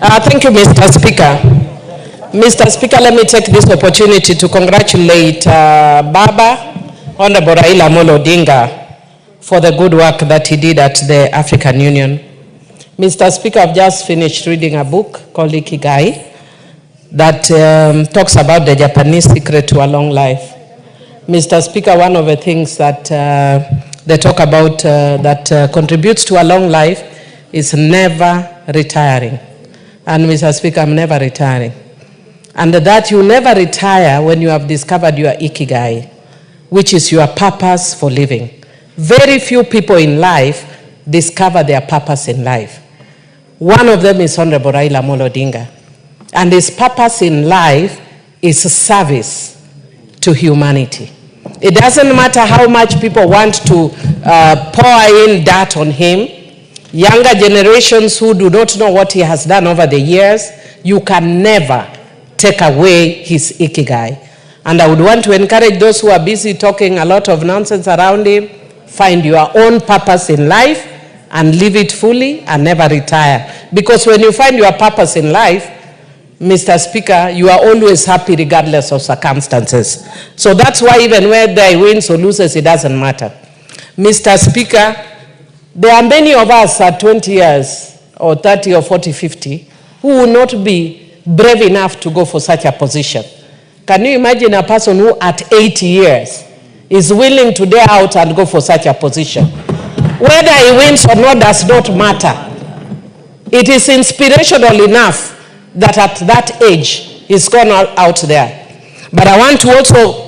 Thank you, Mr. Speaker. Mr. Speaker, let me take this opportunity to congratulate Baba, Honorable Raila Odinga, for the good work that he did at the African Union. Mr. Speaker, I've just finished reading a book called Ikigai that talks about the Japanese secret to a long life. Mr. Speaker, one of the things that they talk about that contributes to a long life is never retiring. And Mr. Speaker, I'm never retiring. And that you never retire when you have discovered your Ikigai, which is your purpose for living. Very few people in life discover their purpose in life. One of them is Honorable Raila Odinga. And his purpose in life is service to humanity. It doesn't matter how much people want to pour in dirt on him. Younger generations who do not know what he has done over the years, you can never take away his Ikigai. And I would want to encourage those who are busy talking a lot of nonsense around him, find your own purpose in life and live it fully and never retire. Because when you find your purpose in life, Mr. Speaker, you are always happy regardless of circumstances. So that's why even whether he wins or loses, it doesn't matter. Mr. Speaker, there are many of us at 20 years or 30 or 40, 50 who will not be brave enough to go for such a position. Can you imagine a person who at 80 years is willing to dare out and go for such a position? Whether he wins or not does not matter. It is inspirational enough that at that age he's gone out there. But I want to also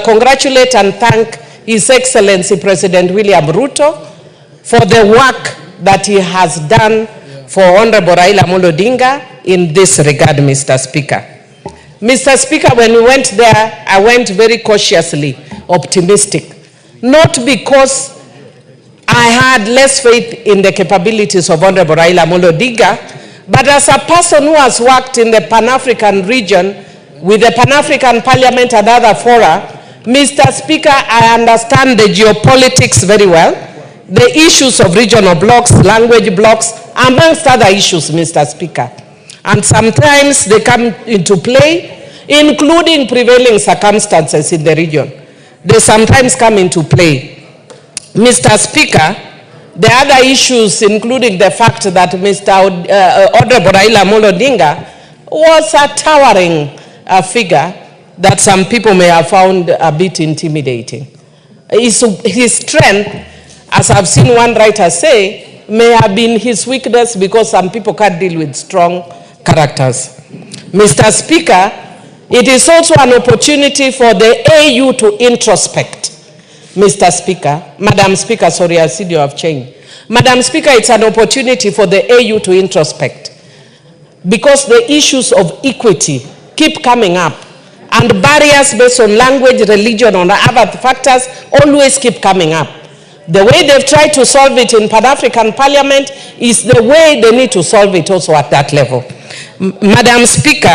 congratulate and thank His Excellency President William Ruto for the work that he has done for Honorable Raila Odinga in this regard, Mr. Speaker. Mr. Speaker, when we went there, I went very cautiously optimistic. Not because I had less faith in the capabilities of Honorable Raila Odinga, but as a person who has worked in the Pan-African region with the Pan-African Parliament and other fora, Mr. Speaker, I understand the geopolitics very well, the issues of regional blocks, language blocks, amongst other issues, Mr. Speaker. And sometimes they come into play, including prevailing circumstances in the region. They sometimes come into play. Mr. Speaker, the other issues, including the fact that Mr. Honorable Raila Odinga was a towering figure that some people may have found a bit intimidating. His strength, as I've seen one writer say, may have been his weakness because some people can't deal with strong characters. Mr. Speaker, it is also an opportunity for the AU to introspect. Mr. Speaker, Madam Speaker, sorry, I see you have changed. Madam Speaker, it's an opportunity for the AU to introspect because the issues of equity keep coming up and barriers based on language, religion, and other factors always keep coming up. The way they've tried to solve it in Pan-African Parliament is the way they need to solve it also at that level. Madam Speaker,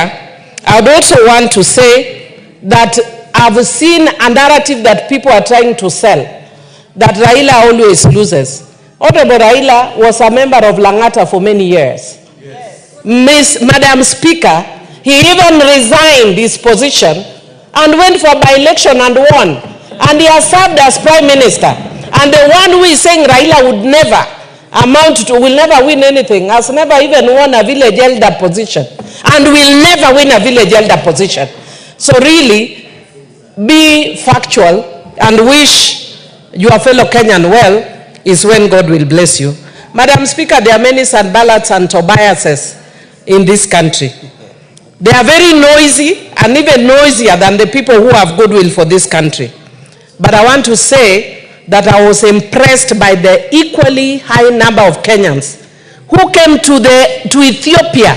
I would also want to say that I've seen a narrative that people are trying to sell, that Raila always loses. Honorable Raila was a member of Langata for many years. Yes. Madam Speaker, he even resigned his position and went for by-election and won. And he has served as Prime Minister. And the one who is saying Raila would never amount to, will never win anything, has never even won a village elder position, and will never win a village elder position. So really, be factual and wish your fellow Kenyan well is when God will bless you. Madam Speaker, there are many Sanballats and Tobiases in this country. They are very noisy and even noisier than the people who have goodwill for this country. But I want to say that I was impressed by the equally high number of Kenyans who came to Ethiopia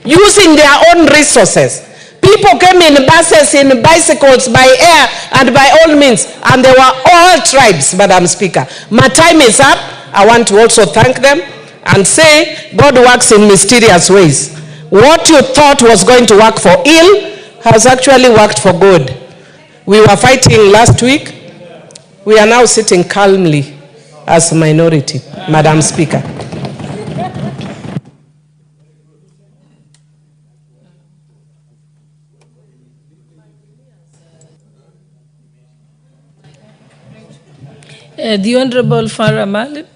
using their own resources. People came in buses, in bicycles, by air, and by all means, and they were all tribes, Madam Speaker. My time is up. I want to also thank them and say God works in mysterious ways. What you thought was going to work for ill has actually worked for good. We were fighting last week. We are now sitting calmly as a minority, Madam Speaker. The Honorable Farah Malik.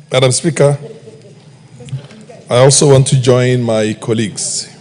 Madam Speaker, I also want to join my colleagues